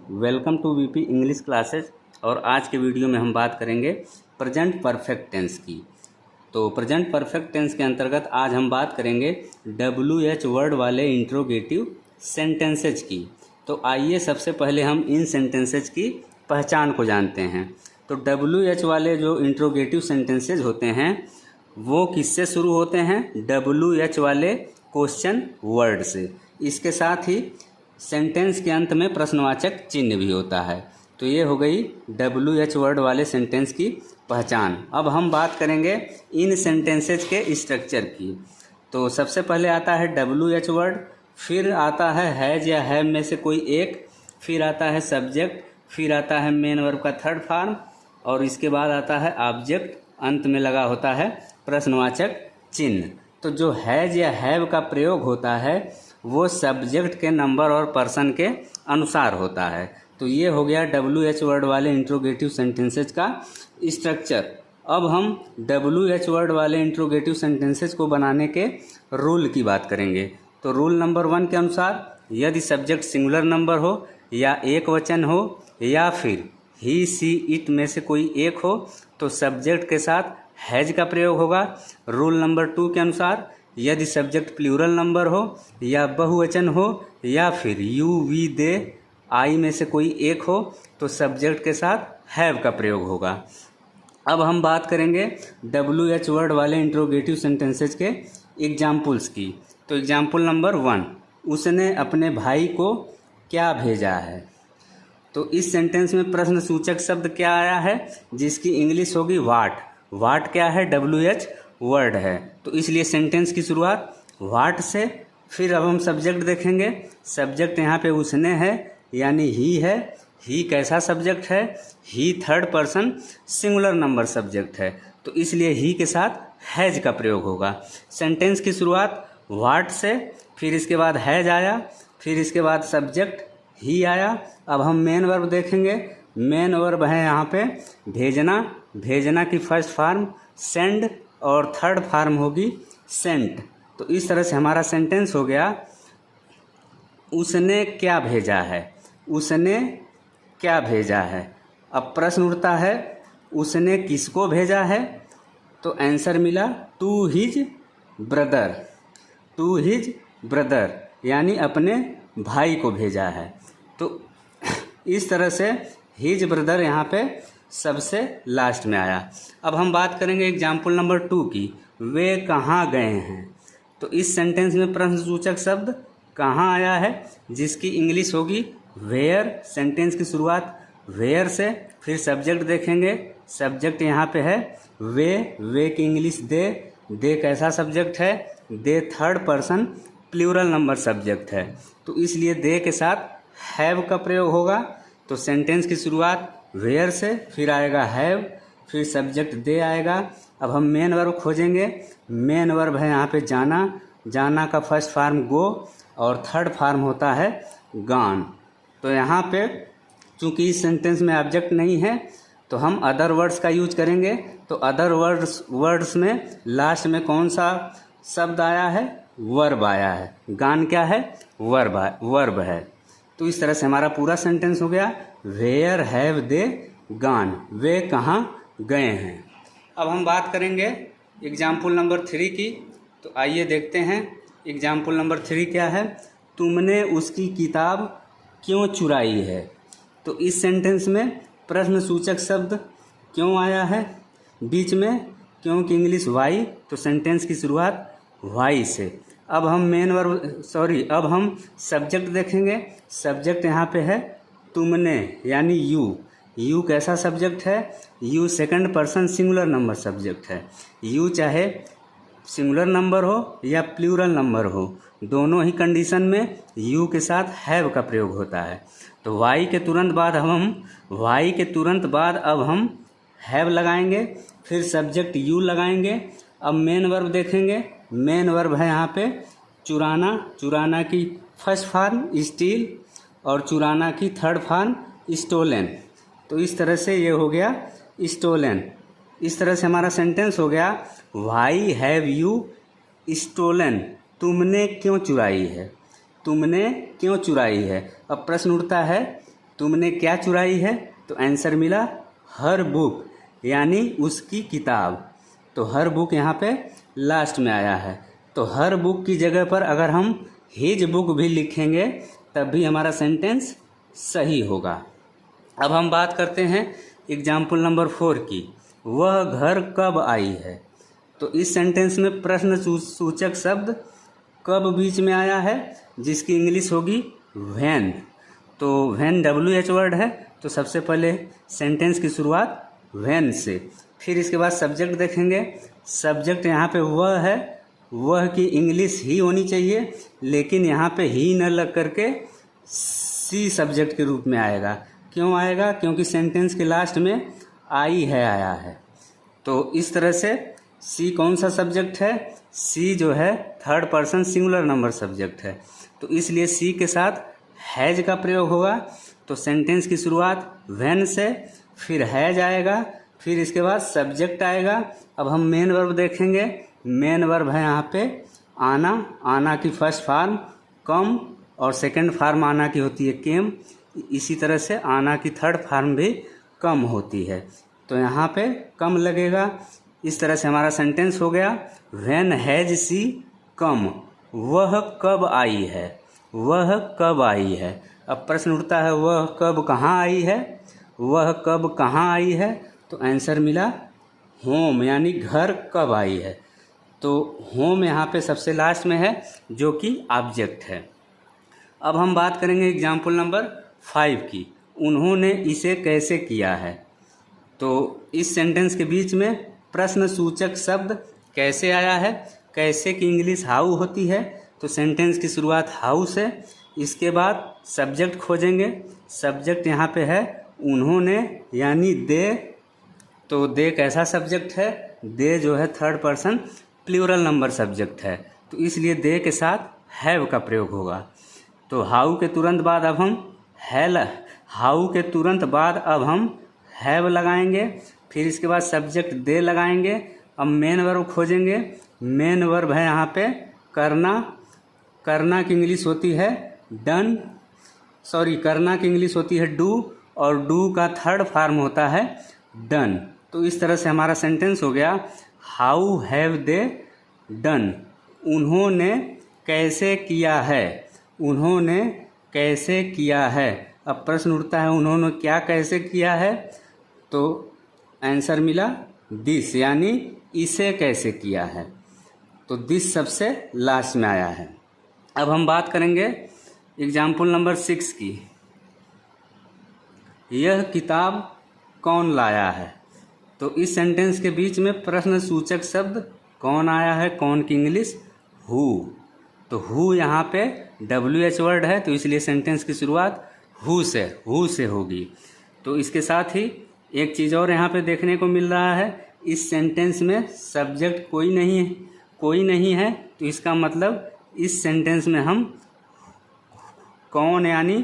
Welcome to VP English classes. और आज के वीडियो में हम बात करेंगे प्रेजेंट परफेक्ट टेंस की। तो प्रेजेंट परफेक्ट टेंस के अंतर्गत आज हम बात करेंगे WH वर्ड वाले इंट्रोगेटिव सेंटेंसेज की। तो आइए सबसे पहले हम इन सेंटेंसेज की पहचान को जानते हैं। तो WH वाले जो इंट्रोगेटिव सेंटेंसेज होते हैं वो किससे शुरू होते हैं? WH वाले क्वेश्चन वर्ड से। इसके साथ ही सेंटेंस के अंत में प्रश्नवाचक चिन्ह भी होता है। तो ये हो गई WH वर्ड वाले सेंटेंस की पहचान। अब हम बात करेंगे इन सेंटेंसेज के स्ट्रक्चर की। तो सबसे पहले आता है WH वर्ड, फिर आता है हैज या हैव में से कोई एक, फिर आता है सब्जेक्ट, फिर आता है मेन वर्ब का थर्ड फॉर्म, और इसके बाद आता है ऑब्जेक्ट, अंत में लगा होता है प्रश्नवाचक चिन्ह। तो जो हैज या हैव का प्रयोग होता है वो सब्जेक्ट के नंबर और पर्सन के अनुसार होता है। तो ये हो गया WH वर्ड वाले इंट्रोगेटिव सेंटेंसेज का स्ट्रक्चर। अब हम WH वर्ड वाले इंट्रोगेटिव सेंटेंसेज को बनाने के रूल की बात करेंगे। तो रूल नंबर 1 के अनुसार यदि सब्जेक्ट सिंगुलर नंबर हो या एक वचन हो या फिर ही सी इट में से कोई एक हो तो सब्जेक्ट के साथ हैज का प्रयोग होगा। रूल नंबर 2 के अनुसार यदि सब्जेक्ट प्लूरल नंबर हो या बहुवचन हो या फिर यू वी दे आई में से कोई एक हो तो सब्जेक्ट के साथ हैव का प्रयोग होगा। अब हम बात करेंगे WH वर्ड वाले इंट्रोगेटिव सेंटेंसेज के एग्जाम्पल्स की। तो एग्जाम्पल नंबर 1, उसने अपने भाई को क्या भेजा है। तो इस सेंटेंस में प्रश्न सूचक शब्द क्या आया है जिसकी इंग्लिश होगी वाट। वाट क्या है? WH वर्ड है। तो इसलिए सेंटेंस की शुरुआत वाट से। फिर अब हम सब्जेक्ट देखेंगे। सब्जेक्ट यहाँ पे उसने है यानी ही है। ही कैसा सब्जेक्ट है? He third person singular number subject है। तो इसलिए ही के साथ हैज का प्रयोग होगा। सेंटेंस की शुरुआत वाट से, फिर इसके बाद हैज आया, फिर इसके बाद सब्जेक्ट ही आया। अब हम मेन वर्ब देखेंगे। मेन वर्ब है यहाँ पे भेजना। भेजना की फर्स्ट फॉर्म सेंड और थर्ड फॉर्म होगी सेंट। तो इस तरह से हमारा सेंटेंस हो गया उसने क्या भेजा है। उसने क्या भेजा है। अब प्रश्न उठता है उसने किसको भेजा है। तो आंसर मिला to his brother. To his brother यानी अपने भाई को भेजा है। तो इस तरह से हिज ब्रदर यहाँ पे सबसे लास्ट में आया। अब हम बात करेंगे एग्जाम्पल नंबर 2 की। वे कहाँ गए हैं। तो इस सेंटेंस में प्रश्न सूचक शब्द कहाँ आया है जिसकी इंग्लिश होगी वेयर। सेंटेंस की शुरुआत वेयर से, फिर सब्जेक्ट देखेंगे। सब्जेक्ट यहाँ पे है वे। वे की इंग्लिश दे। दे कैसा सब्जेक्ट है? They third person plural number subject है। तो इसलिए दे के साथ हैव का प्रयोग होगा। तो सेंटेंस की शुरुआत वेयर से, फिर आएगा हैव, फिर सब्जेक्ट दे आएगा। अब हम मेन वर्ब खोजेंगे। मेन वर्ब है यहाँ पे जाना। जाना का फर्स्ट फॉर्म गो और थर्ड फॉर्म होता है गॉन। तो यहाँ पे चूंकि इस सेंटेंस में ऑब्जेक्ट नहीं है तो हम अदर वर्ड्स का यूज करेंगे। तो अदर वर्ड्स में लास्ट में कौन सा शब्द आया है? वर्ब आया है। गॉन क्या है? वर्ब है। तो इस तरह से हमारा पूरा सेंटेंस हो गया वेयर हैव दे गॉन। वे कहाँ गए हैं। अब हम बात करेंगे एग्जाम्पल नंबर 3 की। तो आइए देखते हैं एग्जाम्पल नंबर 3 क्या है। तुमने उसकी किताब क्यों चुराई है। तो इस सेंटेंस में प्रश्न सूचक शब्द क्यों आया है बीच में, क्योंकि इंग्लिश वाई। तो सेंटेंस की शुरुआत वाई से। अब हम सब्जेक्ट देखेंगे। सब्जेक्ट यहाँ पे है तुमने यानी यू। यू कैसा सब्जेक्ट है? You second person singular number subject है। यू चाहे सिंगुलर नंबर हो या प्लूरल नंबर हो, दोनों ही कंडीशन में यू के साथ हैव का प्रयोग होता है। तो वाई के तुरंत बाद अब हम हैव लगाएंगे, फिर सब्जेक्ट यू लगाएंगे। अब मेन वर्ब देखेंगे। मेन वर्ब है यहाँ पे चुराना। चुराना की फर्स्ट फॉर्म स्टील और चुराना की थर्ड फॉर्म स्टोलन। तो इस तरह से ये हो गया स्टोलन। इस तरह से हमारा सेंटेंस हो गया वाई हैव यू स्टोलन। तुमने क्यों चुराई है। तुमने क्यों चुराई है। अब प्रश्न उठता है तुमने क्या चुराई है? तो आंसर मिला हर बुक, यानी उसकी किताब। तो हर बुक यहाँ पे लास्ट में आया है। तो हर बुक की जगह पर अगर हम हिज बुक भी लिखेंगे तब भी हमारा सेंटेंस सही होगा। अब हम बात करते हैं एग्जाम्पल नंबर 4 की। वह घर कब आई है? तो इस सेंटेंस में प्रश्न सूचक शब्द कब बीच में आया है, जिसकी इंग्लिश होगी व्हेन। तो व्हेन WH वर्ड है, तो सबसे पहले सेंटेंस की शुरुआत व्हेन से। फिर इसके बाद सब्जेक्ट देखेंगे। सब्जेक्ट यहाँ पे वह है, वह की इंग्लिश ही होनी चाहिए, लेकिन यहाँ पे ही न लग करके सी सब्जेक्ट के रूप में आएगा। क्यों आएगा? क्योंकि सेंटेंस के लास्ट में आई है आया है। तो इस तरह से सी कौन सा सब्जेक्ट है? सी जो है third person singular number subject है, तो इसलिए सी के साथ हैज का प्रयोग होगा। तो सेंटेंस की शुरुआत व्हेन से, फिर हैज आएगा, फिर इसके बाद सब्जेक्ट आएगा। अब हम मेन वर्ब देखेंगे। मेन वर्ब है यहाँ पे आना। आना की फर्स्ट फॉर्म कम और सेकंड फॉर्म आना की होती है केम। इसी तरह से आना की थर्ड फॉर्म भी कम होती है, तो यहाँ पे कम लगेगा। इस तरह से हमारा सेंटेंस हो गया व्हेन हैज सी कम। वह कब आई है? वह कब आई है? अब प्रश्न उठता है वह कब कहाँ आई है? वह कब कहाँ आई है? तो आंसर मिला होम, यानी घर कब आई है। तो होम यहाँ पे सबसे लास्ट में है, जो कि ऑब्जेक्ट है। अब हम बात करेंगे एग्जाम्पल नंबर 5 की। उन्होंने इसे कैसे किया है? तो इस सेंटेंस के बीच में प्रश्न सूचक शब्द कैसे आया है। कैसे की इंग्लिश हाउ होती है, तो सेंटेंस की शुरुआत हाउ से। इसके बाद सब्जेक्ट खोजेंगे। सब्जेक्ट यहाँ पे है उन्होंने, यानी दे। तो दे कैसा सब्जेक्ट है? दे जो है third person plural number subject है, तो इसलिए दे के साथ हैव का प्रयोग होगा। तो हाउ के तुरंत बाद अब हम हाउ के तुरंत बाद अब हम हैव लगाएंगे। फिर इसके बाद सब्जेक्ट दे लगाएंगे। अब मेन वर्ब खोजेंगे। मेन वर्ब है यहाँ पे करना। करना की इंग्लिश होती है डन, करना की इंग्लिश होती है डू, और डू का थर्ड फॉर्म होता है डन। तो इस तरह से हमारा सेंटेंस हो गया हाउ हैव दे डन। उन्होंने कैसे किया है? उन्होंने कैसे किया है? अब प्रश्न उठता है उन्होंने क्या कैसे किया है? तो आंसर मिला दिस, यानी इसे कैसे किया है। तो दिस सबसे लास्ट में आया है। अब हम बात करेंगे एग्जाम्पल नंबर 6 की। यह किताब कौन लाया है? तो इस सेंटेंस के बीच में प्रश्न सूचक शब्द कौन आया है? कौन की इंग्लिश हु। तो हु यहाँ पे WH वर्ड है, तो इसलिए सेंटेंस की शुरुआत हु से होगी। तो इसके साथ ही एक चीज़ और यहाँ पे देखने को मिल रहा है, इस सेंटेंस में सब्जेक्ट कोई नहीं है। तो इसका मतलब इस सेंटेंस में हम कौन यानी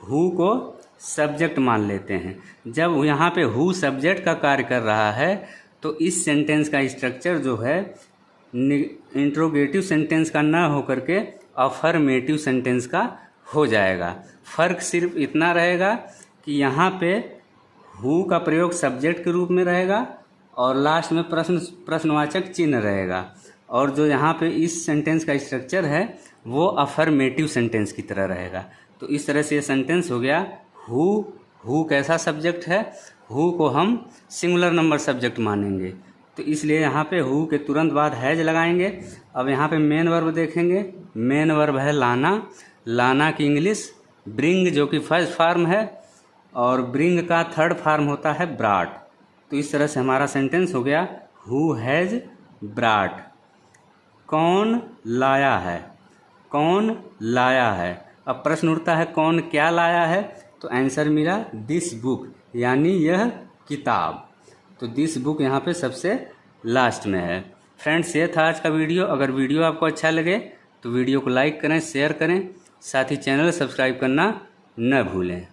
हु को सब्जेक्ट मान लेते हैं। जब यहाँ पे हु सब्जेक्ट का कार्य कर रहा है, तो इस सेंटेंस का स्ट्रक्चर जो है इंट्रोगेटिव सेंटेंस का ना होकर के अफर्मेटिव सेंटेंस का हो जाएगा। फ़र्क सिर्फ इतना रहेगा कि यहाँ पे हु का प्रयोग सब्जेक्ट के रूप में रहेगा और लास्ट में प्रश्नवाचक चिन्ह रहेगा, और जो यहाँ पे इस सेंटेंस का स्ट्रक्चर है वो अफर्मेटिव सेंटेंस की तरह रहेगा। तो इस तरह से ये सेंटेंस हो गया हु कैसा सब्जेक्ट है? हु को हम सिंगुलर नंबर सब्जेक्ट मानेंगे, तो इसलिए यहाँ पे हु के तुरंत बाद हैज लगाएंगे। अब यहाँ पे मेन वर्ब देखेंगे। मेन वर्ब है लाना। लाना की इंग्लिश ब्रिंग, जो कि फर्स्ट फॉर्म है, और ब्रिंग का थर्ड फॉर्म होता है ब्राट। तो इस तरह से हमारा सेंटेंस हो गया हु हैज ब्राट। कौन लाया है? कौन लाया है? अब प्रश्न उठता है कौन क्या लाया है? तो आंसर मिला दिस बुक, यानी यह किताब। तो दिस बुक यहाँ पे सबसे लास्ट में है। फ्रेंड्स, ये था आज का वीडियो। अगर वीडियो आपको अच्छा लगे तो वीडियो को लाइक करें, शेयर करें, साथ ही चैनल सब्सक्राइब करना न भूलें।